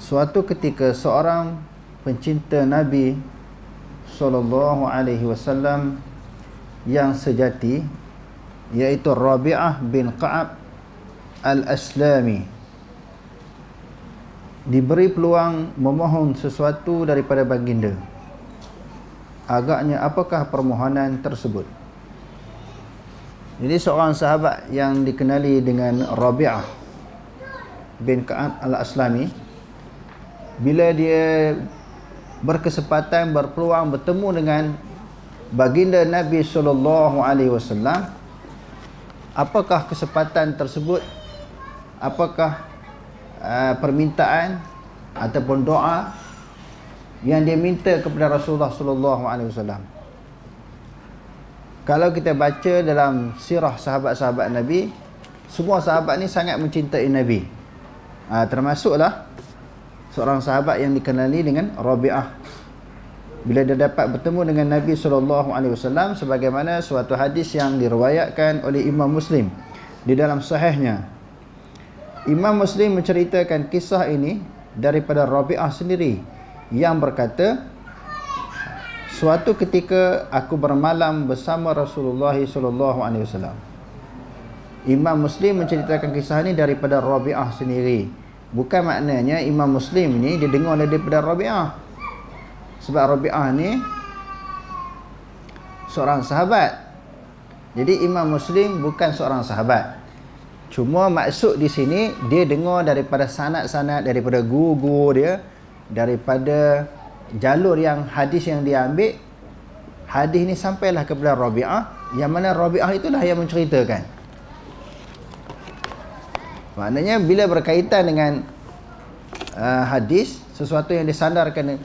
Suatu ketika seorang pencinta Nabi SAW yang sejati, yaitu Rabi'ah bin Ka'ab al-Aslami, diberi peluang memohon sesuatu daripada baginda. Agaknya apakah permohonan tersebut? Jadi seorang sahabat yang dikenali dengan Rabi'ah bin Ka'ab al-Aslami, bila dia berkesempatan berpeluang bertemu dengan baginda Nabi SAW, apakah kesempatan tersebut? Apakah permintaan ataupun doa yang dia minta kepada Rasulullah SAW? Kalau kita baca dalam sirah sahabat-sahabat Nabi, semua sahabat ni sangat mencintai Nabi. Termasuklah seorang sahabat yang dikenali dengan Rabi'ah. Bila dia dapat bertemu dengan Nabi SAW, sebagaimana suatu hadis yang diriwayatkan oleh Imam Muslim di dalam sahihnya. Imam Muslim menceritakan kisah ini daripada Rabi'ah sendiri, yang berkata, suatu ketika aku bermalam bersama Rasulullah SAW. Imam Muslim menceritakan kisah ini daripada Rabi'ah sendiri. Bukan maknanya Imam Muslim ni dia dengar daripada Rabi'ah. Sebab Rabi'ah ni seorang sahabat. Jadi Imam Muslim bukan seorang sahabat. Cuma maksud di sini dia dengar daripada sanad-sanad, daripada guru-guru dia, daripada jalur yang hadis yang dia ambil. Hadis ni sampailah kepada Rabi'ah, yang mana Rabi'ah itulah yang menceritakan. Maknanya bila berkaitan dengan hadis, sesuatu yang disandarkan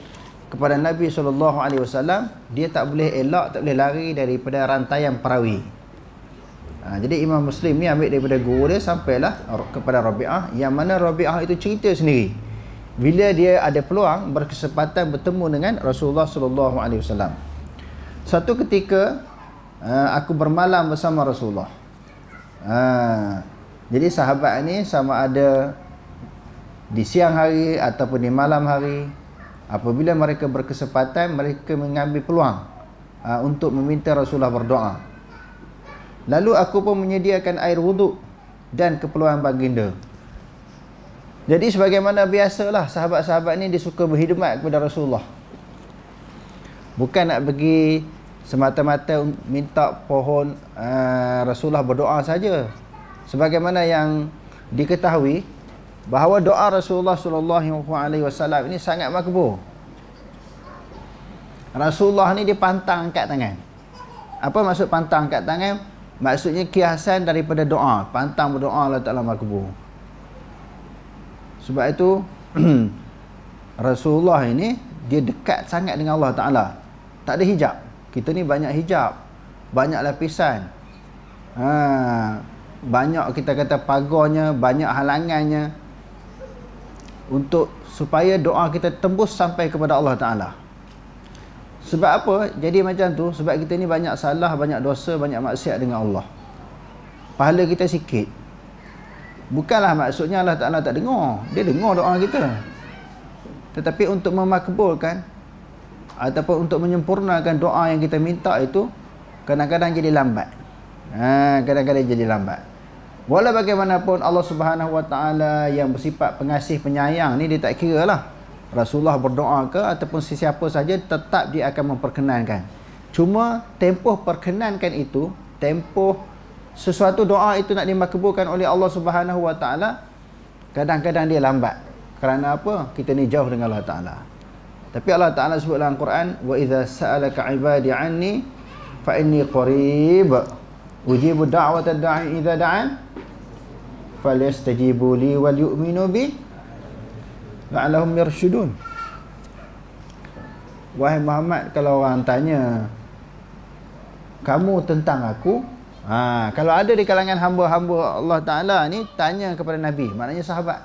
kepada Nabi SAW, dia tak boleh elak, tak boleh lari daripada rantaian perawi. Jadi Imam Muslim ni ambil daripada guru dia, sampailah kepada Rabi'ah, yang mana Rabi'ah itu cerita sendiri bila dia ada peluang berkesempatan bertemu dengan Rasulullah SAW. Satu ketika aku bermalam bersama Rasulullah. Jadi sahabat ni sama ada di siang hari ataupun di malam hari, apabila mereka berkesempatan, mereka mengambil peluang untuk meminta Rasulullah berdoa. Lalu aku pun menyediakan air wuduk dan keperluan baginda. Jadi sebagaimana biasalah, sahabat-sahabat ni dia suka berkhidmat kepada Rasulullah. Bukan nak pergi semata-mata minta pohon Rasulullah berdoa saja. Sebagaimana yang diketahui bahawa doa Rasulullah SAW ini sangat makbul. Rasulullah ni dia pantang angkat tangan. Apa maksud pantang angkat tangan? Maksudnya kiasan daripada doa. Pantang berdoa, Allah Ta'ala makbul. Sebab itu Rasulullah ini dia dekat sangat dengan Allah Ta'ala. Tak ada hijab. Kita ni banyak hijab, banyak lapisan, banyak kita kata pagarnya, banyak halangannya, untuk supaya doa kita tembus sampai kepada Allah Ta'ala. Sebab apa jadi macam tu? Sebab kita ni banyak salah, banyak dosa, banyak maksiat dengan Allah. Pahala kita sikit. Bukanlah maksudnya Allah Ta'ala tak dengar. Dia dengar doa kita. Tetapi untuk memakbulkan ataupun untuk menyempurnakan doa yang kita minta itu, kadang-kadang jadi lambat. Kadang-kadang jadi lambat. Walau bagaimanapun Allah Subhanahu Wa Ta'ala yang bersifat pengasih penyayang ni, dia tak kira lah Rasulullah berdoa ke ataupun sesiapa saja, tetap dia akan memperkenankan. Cuma tempoh perkenankan itu, tempoh sesuatu doa itu nak dimakbulkan oleh Allah Subhanahu Wa Ta'ala, kadang-kadang dia lambat. Kerana apa? Kita ni jauh dengan Allah Ta'ala. Tapi Allah Ta'ala sebut dalam Quran, wa idza sa'alaka 'ibadi 'anni fa inni qarib ujibu da'wata da'i idza da'an falyastajibu li wal yu'minu bi la'allahum yarshudun. Wahai Muhammad, kalau orang tanya kamu tentang aku, kalau ada di kalangan hamba-hamba Allah Ta'ala ni tanya kepada Nabi, maknanya sahabat,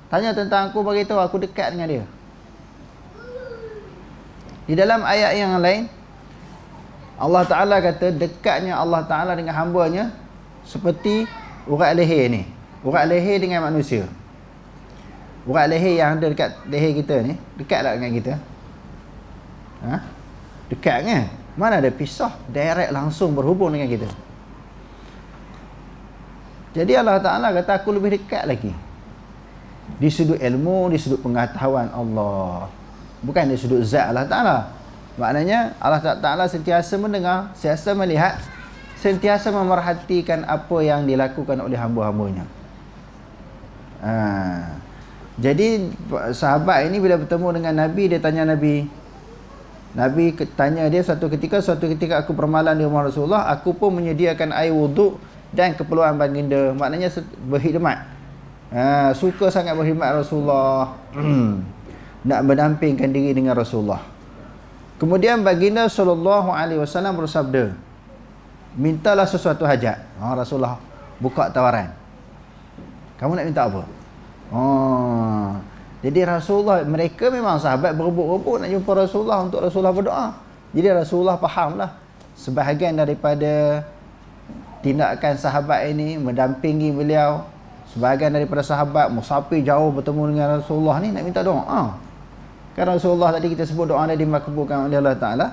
tanya tentang aku, beritahu aku dekat dengan dia. Di dalam ayat yang lain Allah Ta'ala kata dekatnya Allah Ta'ala dengan hambanya seperti urat leher ni, urat leher dengan manusia. Urat leher yang ada dekat leher kita ni, dekat tak dengan kita? Ha? Dekat kan? Mana ada pisah, direct langsung berhubung dengan kita. Jadi Allah Ta'ala kata aku lebih dekat lagi. Di sudut ilmu, di sudut pengetahuan Allah. Bukan di sudut zat Allah Ta'ala. Maknanya Allah Ta'ala sentiasa mendengar, sentiasa melihat, sentiasa memerhatikan apa yang dilakukan oleh hamba-hambanya. Jadi sahabat ini bila bertemu dengan Nabi, dia tanya Nabi. Nabi tanya dia suatu ketika aku bermalam di rumah Rasulullah, aku pun menyediakan air wuduk dan keperluan baginda. Maknanya berkhidmat. Suka sangat berkhidmat Rasulullah. Nak mendampingkan diri dengan Rasulullah. Kemudian baginda SAW bersabda, mintalah sesuatu hajat. Rasulullah buka tawaran. Kamu nak minta apa? Jadi Rasulullah, mereka memang sahabat berebut-rebut nak jumpa Rasulullah untuk Rasulullah berdoa. Jadi Rasulullah fahamlah sebahagian daripada tindakan sahabat ini mendampingi beliau. Sebahagian daripada sahabat musafir jauh bertemu dengan Rasulullah ni nak minta doa. Kan Rasulullah tadi kita sebut doa dia dimakbulkan oleh Allah Ta'ala.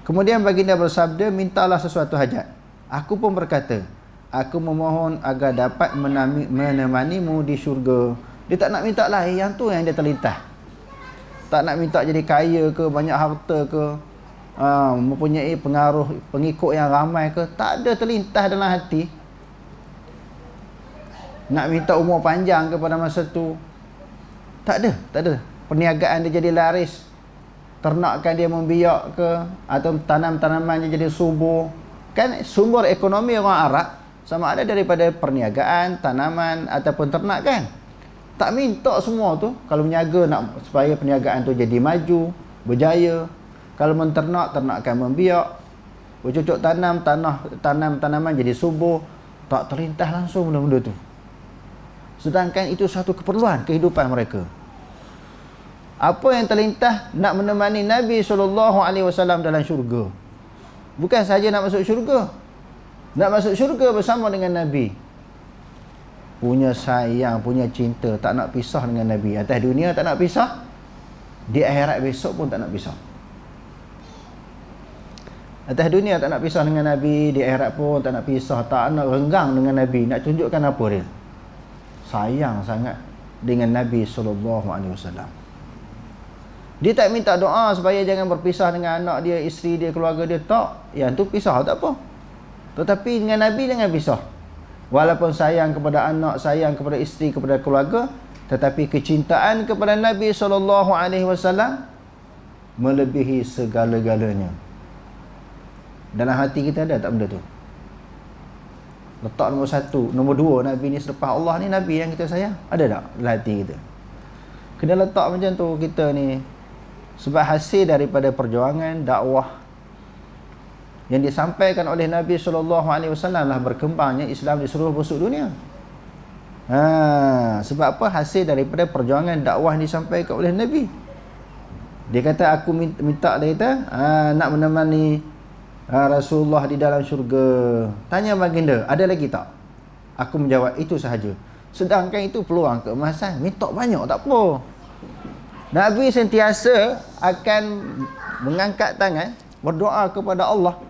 Kemudian baginda bersabda, mintalah sesuatu hajat. Aku pun berkata, aku memohon agar dapat menemanimu di syurga. Dia tak nak minta lain, yang tu yang dia terlintas. Tak nak minta jadi kaya ke, banyak harta ke, mempunyai pengaruh pengikut yang ramai ke. Tak ada terlintas dalam hati. Nak minta umur panjang ke pada masa tu. Tak ada. Perniagaan dia jadi laris. Ternakan dia membiak ke, atau tanam-tanaman dia jadi subur. Kan sumber ekonomi orang Arab sama ada daripada perniagaan, tanaman ataupun ternak kan. Tak minta semua tu. Kalau berniaga nak supaya perniagaan tu jadi maju, berjaya. Kalau menternak, ternakan membiak. Bercocok tanam, tanaman jadi subur. Tak terlintas langsung benda-benda tu. Sedangkan itu satu keperluan kehidupan mereka. Apa yang terlintas? Nak menemani Nabi SAW dalam syurga. Bukan saja nak masuk syurga. Nak masuk syurga bersama dengan Nabi. Punya sayang, punya cinta, tak nak pisah dengan Nabi. Atas dunia tak nak pisah, di akhirat besok pun tak nak pisah. Atas dunia tak nak pisah dengan Nabi, di akhirat pun tak nak pisah, tak nak renggang dengan Nabi. Nak tunjukkan apa dia? Sayang sangat dengan Nabi SAW. Dia tak minta doa supaya jangan berpisah dengan anak dia, isteri dia, keluarga dia. Tak. Yang tu pisah tak apa. Tetapi dengan Nabi jangan pisah. Walaupun sayang kepada anak, sayang kepada isteri, kepada keluarga, tetapi kecintaan kepada Nabi SAW melebihi segala-galanya. Dalam hati kita ada tak benda tu? Letak nombor satu, nombor dua, Nabi ni selepas Allah ni Nabi yang kita sayang. Ada tak dalam hati kita? Kena letak macam tu kita ni. Sebab hasil daripada perjuangan dakwah yang disampaikan oleh Nabi SAW lah berkembangnya Islam di seluruh penjuru dunia. Sebab apa? Hasil daripada perjuangan dakwah yang disampaikan oleh Nabi. Dia kata aku minta dia kata, nak menemani Rasulullah di dalam syurga. Tanya baginda, ada lagi tak? Aku menjawab, itu sahaja. Sedangkan itu peluang keemasan. Minta banyak tak apa. Nabi sentiasa akan mengangkat tangan, berdoa kepada Allah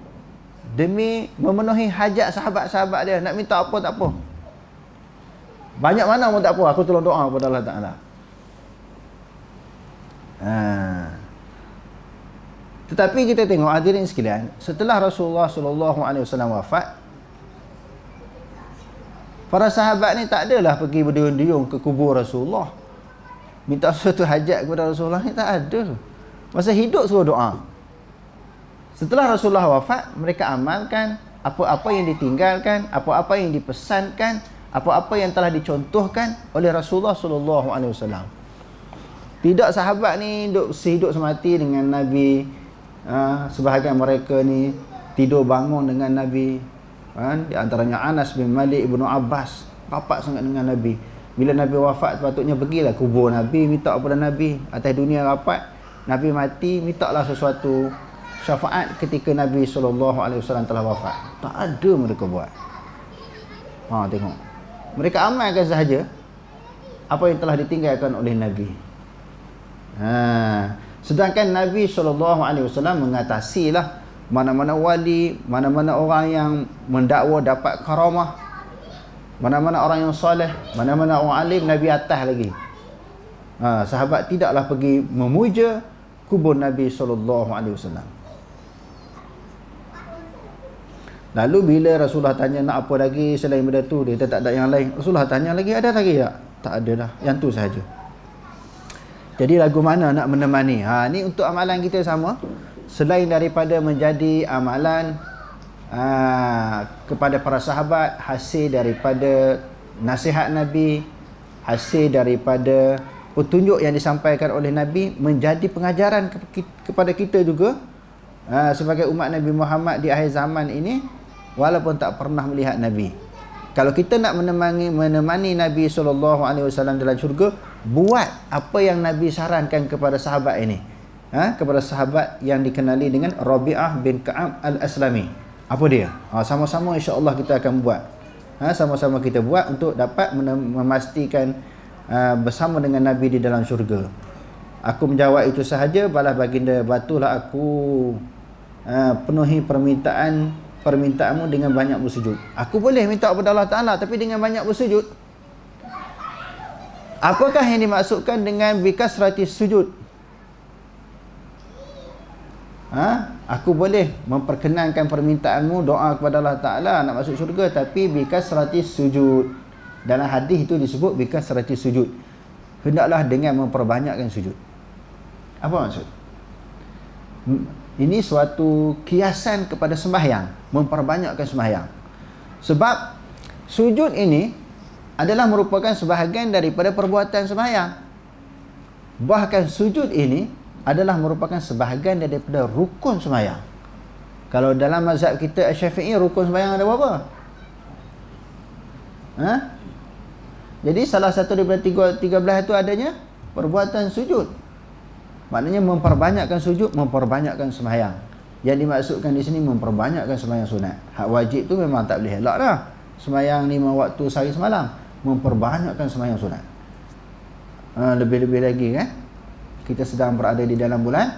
demi memenuhi hajat sahabat-sahabat dia. Nak minta apa tak apa. Banyak mana pun tak apa, aku tolong doa kepada Allah Ta'ala. Tetapi kita tengok hadirin sekalian, setelah Rasulullah SAW wafat, para sahabat ni tak adalah pergi berduyun-duyun ke kubur Rasulullah. Minta sesuatu hajat kepada Rasulullah ni tak ada. Masa hidup suruh doa. Setelah Rasulullah wafat, mereka amalkan apa-apa yang ditinggalkan, apa-apa yang dipesankan, apa-apa yang telah dicontohkan oleh Rasulullah SAW. Tidak sahabat ni sehidup semati dengan Nabi. Sebahagian mereka ni tidur bangun dengan Nabi. Di antaranya Anas bin Malik ibnu Abbas, rapat sangat dengan Nabi. Bila Nabi wafat, patutnya pergilah kubur Nabi, minta kepada Nabi. Atas dunia rapat, Nabi mati, mintalah sesuatu syafaat ketika Nabi SAW telah wafat. Tak ada mereka buat. Tengok. Mereka amalkan sahaja. apa yang telah ditinggalkan oleh Nabi. Sedangkan Nabi SAW mengatasilah mana-mana wali, mana-mana orang yang mendakwa dapat karamah, mana-mana orang yang soleh, mana-mana orang alim, Nabi atas lagi. Sahabat tidaklah pergi memuja kubur Nabi SAW. Lalu bila Rasulullah tanya nak apa lagi selain benda tu, dia tak ada yang lain. Rasulullah tanya lagi, ada lagi tak? Tak ada dah, yang tu sahaja. Jadi lagu mana nak menemani? Ni untuk amalan kita sama. Selain daripada menjadi amalan kepada para sahabat, hasil daripada nasihat Nabi, hasil daripada petunjuk yang disampaikan oleh Nabi, menjadi pengajaran kepada kita juga sebagai umat Nabi Muhammad di akhir zaman ini, walaupun tak pernah melihat Nabi. Kalau kita nak menemani Nabi SAW dalam syurga, buat apa yang Nabi sarankan kepada sahabat ini, kepada sahabat yang dikenali dengan Rabi'ah bin Ka'ab al-Aslami. Apa dia? Sama-sama insya-Allah kita akan buat. Sama-sama kita buat untuk dapat memastikan bersama dengan Nabi di dalam syurga. Aku menjawab itu sahaja. Balas baginda, batulah aku penuhi permintaanmu dengan banyak bersujud. Aku boleh minta kepada Allah Ta'ala, tapi dengan banyak bersujud. Apakah yang dimaksudkan dengan bikasrati sujud? Aku boleh memperkenankan permintaanmu, doa kepada Allah Ta'ala nak masuk syurga, tapi bikasrati sujud. Dalam hadis itu disebut bikasrati sujud. Hendaklah dengan memperbanyakkan sujud. Apa maksud? Ini suatu kiasan kepada sembahyang, memperbanyakkan sembahyang. Sebab sujud ini adalah merupakan sebahagian daripada perbuatan sembahyang. Bahkan sujud ini adalah merupakan sebahagian daripada rukun sembahyang. Kalau dalam mazhab kita Syafi'i, rukun sembahyang ada berapa? Jadi salah satu daripada 13 itu adanya perbuatan sujud. Maknanya memperbanyakkan sujud, memperbanyakkan sembahyang. Yang dimaksudkan di sini memperbanyakkan sembahyang sunat. Hak wajib tu memang tak boleh elak dah. Sembahyang 5 waktu sehari semalam. Memperbanyakkan sembahyang sunat. Lebih-lebih lagi kan, kita sedang berada di dalam bulan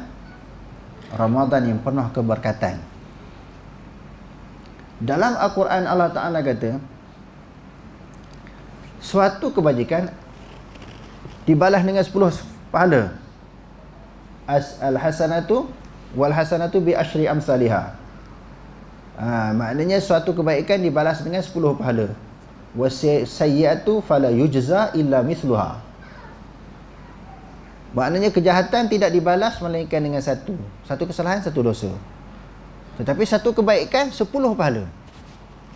Ramadan yang penuh keberkatan. Dalam Al-Quran Allah Ta'ala kata, suatu kebajikan dibalas dengan 10 pahala. Al-hasanatu wal hasanatu bi asyri amsalihah. Maknanya suatu kebaikan dibalas dengan 10 pahala. Wasayyi'atu fala yujza illa mithluha. Maknanya kejahatan tidak dibalas melainkan dengan satu kesalahan, satu dosa. Tetapi satu kebaikan 10 pahala.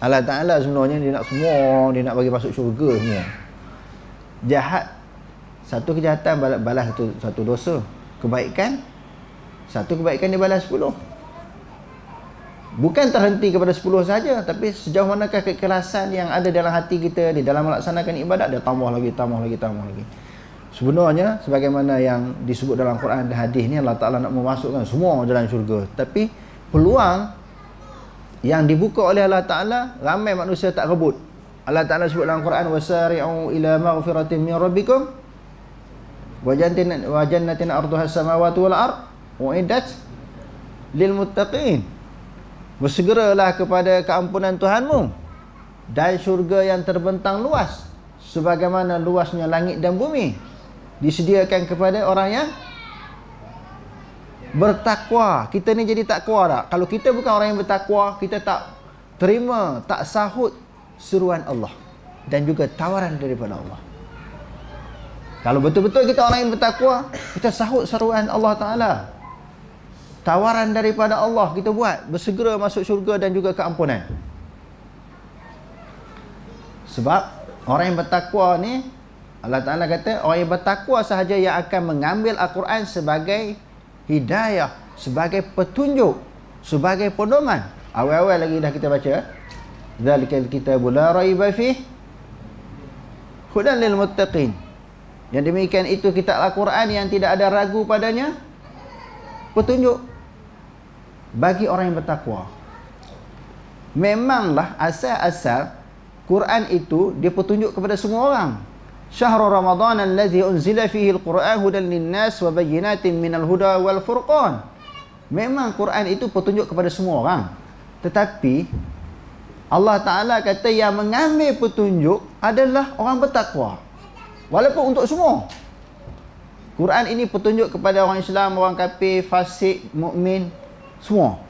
Allah Ta'ala sebenarnya dia nak bagi masuk syurga semua. Jahat, satu kejahatan balas satu dosa. Kebaikan, satu kebaikan dibalas 10. Bukan terhenti kepada 10 saja, tapi sejauh manakah keikhlasan yang ada dalam hati kita di dalam melaksanakan ibadat, dia tambah lagi. Sebenarnya sebagaimana yang disebut dalam Quran dan hadis ni, Allah Ta'ala nak memasukkan semua dalam syurga. Tapi peluang yang dibuka oleh Allah Ta'ala, ramai manusia tak rebut. Allah Ta'ala sebut dalam Quran, wasari'u ila maghfiratin min rabbikum wa jannatin arduha as-samawati wal ard uiddat lil muttaqin. Bersegeralah kepada keampunan Tuhanmu dan syurga yang terbentang luas sebagaimana luasnya langit dan bumi, disediakan kepada orang yang bertakwa. Kita ni jadi takwa tak? Kalau kita bukan orang yang bertakwa, kita tak terima, tak sahut seruan Allah dan juga tawaran daripada Allah. Kalau betul-betul kita orang yang bertakwa, kita sahut seruan Allah Ta'ala, tawaran daripada Allah, kita buat, bersegera masuk syurga dan juga keampunan. Sebab orang yang bertakwa ni, Allah Ta'ala kata, orang yang bertakwa sahaja yang akan mengambil Al-Quran sebagai hidayah, sebagai petunjuk, sebagai pedoman. Awal-awal lagi dah kita baca, Dzalikal kitabu la raiba fih hudan lil muttaqin. Yang demikian itu kitab Al-Quran yang tidak ada ragu padanya, petunjuk bagi orang yang bertakwa. Memanglah asal-asal Quran itu dia petunjuk kepada semua orang. Syahrul Ramadan allazi unzila fihi al-Qur'an hudan lin-nas wa bayyinatin minal huda wal furqan. Memang Quran itu petunjuk kepada semua orang. Tetapi Allah Ta'ala kata yang mengambil petunjuk adalah orang bertakwa. Walaupun untuk semua. Quran ini petunjuk kepada orang Islam, orang kafir, fasik, mukmin, semua.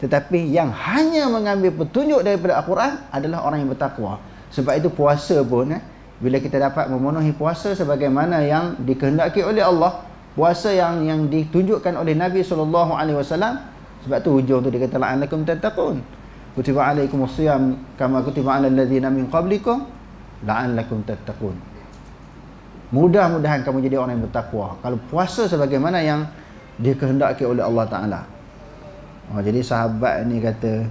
Tetapi yang hanya mengambil petunjuk daripada Al-Quran adalah orang yang bertakwa. Sebab itu puasa pun, bila kita dapat memenuhi puasa sebagaimana yang dikehendaki oleh Allah, puasa yang ditunjukkan oleh Nabi SAW, sebab tu hujung tu dia kata la'allakum tattaqun. Kutiba alaikumus siyam kama kutiba alal ladzina min qablikum la'allakum tattaqun. Mudah-mudahan kamu jadi orang yang bertakwa. Kalau puasa sebagaimana yang dikehendaki oleh Allah Ta'ala. Jadi sahabat ni kata,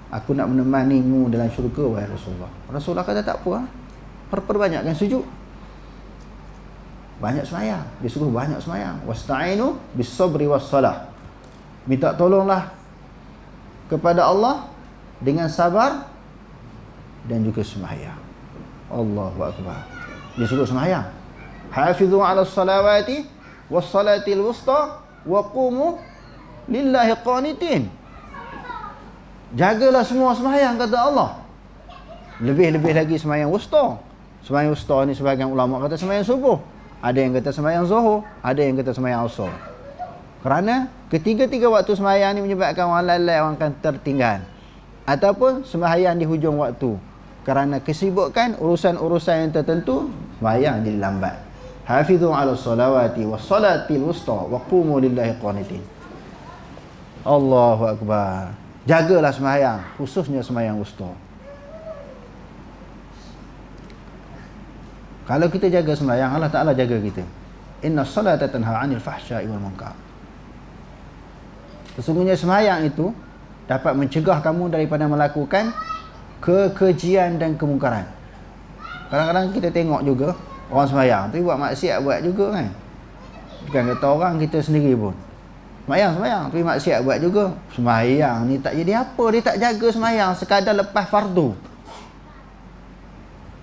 aku nak menemanimu dalam syurga wahai Rasulullah. Rasulullah kata tak apa, perbanyakkan sujud, banyak semayang. Dia suruh banyak semayang. Wasta'inu bis-sabri was-salah. Minta tolonglah kepada Allah dengan sabar dan juga semayang. Allahu Akbar. Dia suruh semayang. Hafizu 'ala salawati was-salatil wusta wa qumu lillahi qanitin. Jagalah semua semayang, kata Allah. Lebih-lebih lagi semayang wusta. Semayang wusta ni sebahagian ulama kata semayang subuh, ada yang kata semayang zuhur, ada yang kata semayang asar. Kerana ketiga-tiga waktu semayang ni menyebabkan orang lalai, orang akan tertinggal. Ataupun semayang di hujung waktu, kerana kesibukan urusan-urusan yang tertentu, semayang jadi lambat. Hafizu 'ala salawati was salatil wusta wa qumu lillahi qanitin. Allahu Akbar. Jagalah semayang, khususnya semayang wusta. Kalau kita jaga semayang, Allah Ta'ala jaga kita. Inna salata tanha 'anil fahsya'i wal munkar. Sesungguhnya semayang itu dapat mencegah kamu daripada melakukan kekejian dan kemungkaran. Kadang-kadang kita tengok juga orang semayang tu buat maksiat buat juga kan. Bukan kata orang, kita sendiri pun semayang tapi maksiat buat juga. Semayang ni tak jadi apa, dia tak jaga semayang, sekadar lepas fardu.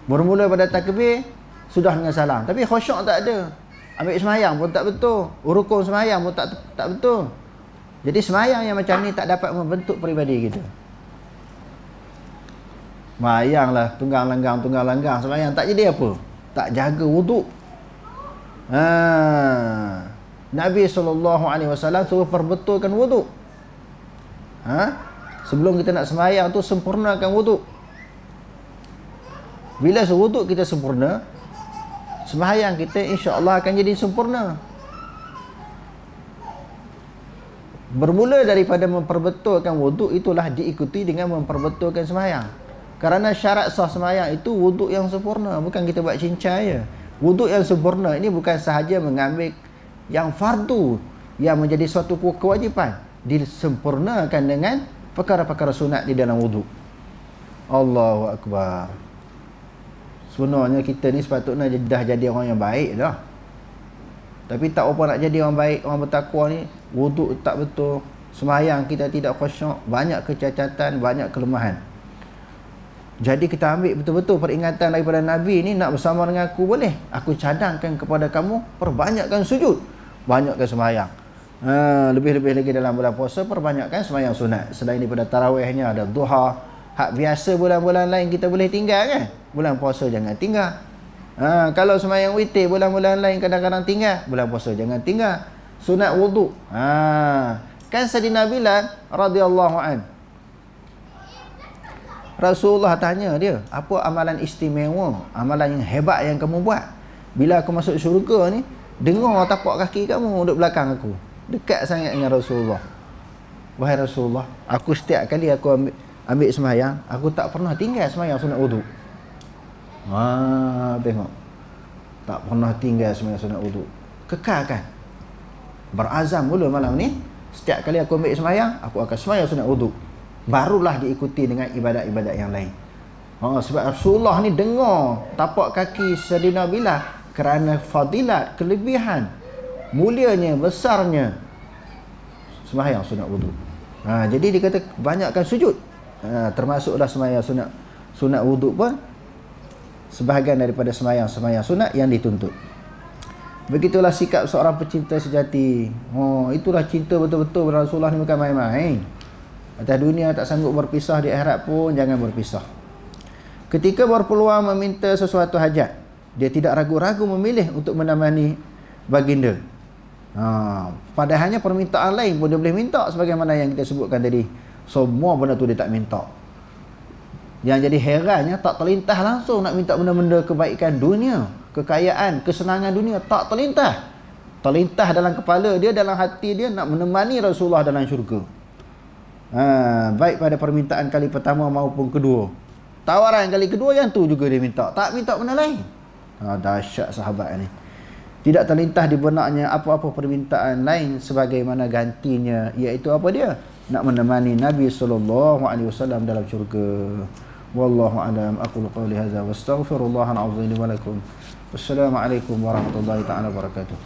Bermula pada takbir sudah dengan salam, tapi khusyuk tak ada. Ambil semayang pun tak betul, rukun semayang pun tak betul. Jadi semayang yang macam ni tak dapat membentuk peribadi kita. Semayanglah tunggang langgang semayang tak jadi apa, tak jaga wuduk. Nabi SAW suruh perbetulkan wuduk. Sebelum kita nak semayang tu, sempurnakan wuduk. Bila wuduk kita sempurna, semayang kita insya-Allah akan jadi sempurna. Bermula daripada memperbetulkan wuduk itulah diikuti dengan memperbetulkan semayang. Kerana syarat sah semayang itu wuduk yang sempurna, bukan kita buat cincai je. Wuduk yang sempurna ini bukan sahaja mengambil yang fardu yang menjadi suatu kewajipan, disempurnakan dengan perkara-perkara sunat di dalam wuduk. Allahu Akbar. Sebenarnya kita ni sepatutnya dah jadi orang yang baik dah. Tapi tak apa nak jadi orang baik, orang bertakwa ni, wuduk tak betul, semayang kita tidak khusyuk, banyak kecacatan, banyak kelemahan. Jadi kita ambil betul-betul peringatan daripada Nabi ni, nak bersama dengan aku boleh. Aku cadangkan kepada kamu, perbanyakkan sujud, banyakkan semayang. Lebih-lebih lagi dalam bulan puasa, perbanyakkan semayang sunat. Selain daripada tarawihnya, ada duha. Hak biasa bulan-bulan lain kita boleh tinggal kan? Bulan puasa jangan tinggal. Kalau semayang witir bulan-bulan lain kadang-kadang tinggal, bulan puasa jangan tinggal. Sunat wuduk. Kan Sayyidina Bilal radhiyallahu an, Rasulullah tanya dia, apa amalan istimewa, amalan yang hebat yang kamu buat? Bila aku masuk syurga ni, dengar tapak kaki kamu duduk belakang aku, dekat sangat dengan Rasulullah. Wahai Rasulullah, aku setiap kali aku ambil semayang, aku tak pernah tinggal semayang sunat wuduk. Tengok, tak pernah tinggal semayang sunat wuduk. Kekalkan, berazam mula malam ni, setiap kali aku ambil semayang, aku akan semayang sunat wuduk. Barulah diikuti dengan ibadat-ibadat yang lain. Sebab Rasulullah ni dengar tapak kaki Sayyidina Bilal kerana fadilat, kelebihan, mulianya, besarnya sembahyang sunat wuduk. Jadi dia kata banyakkan sujud. Termasuklah sembahyang sunat wuduk pun sebahagian daripada semayang sunat yang dituntut. Begitulah sikap seorang pecinta sejati. Oh, itulah cinta betul-betul Rasulullah ni, bukan main-main. Atas dunia tak sanggup berpisah, di akhirat pun jangan berpisah. Ketika berpeluang meminta sesuatu hajat, dia tidak ragu-ragu memilih untuk menemani baginda. Padahalnya permintaan lain pun dia boleh minta, sebagaimana yang kita sebutkan tadi. Semua benda tu dia tak minta. Yang jadi herannya, tak terlintas langsung nak minta benda-benda kebaikan dunia, kekayaan, kesenangan dunia, tak terlintas. Terlintas dalam kepala dia, dalam hati dia, nak menemani Rasulullah dalam syurga. Baik pada permintaan kali pertama maupun kedua. Tawaran kali kedua yang tu juga dia minta, tak minta benda lain. Dahsyat sahabat ni. Tidak terlintas di benaknya apa-apa permintaan lain sebagaimana gantinya, iaitu apa dia? Nak menemani Nabi SAW dalam syurga. Wallahu a'lam. Aqulu qawli hadza wa astaghfirullahal azim li wa lakum. Wassalamualaikum warahmatullahi taala wabarakatuh.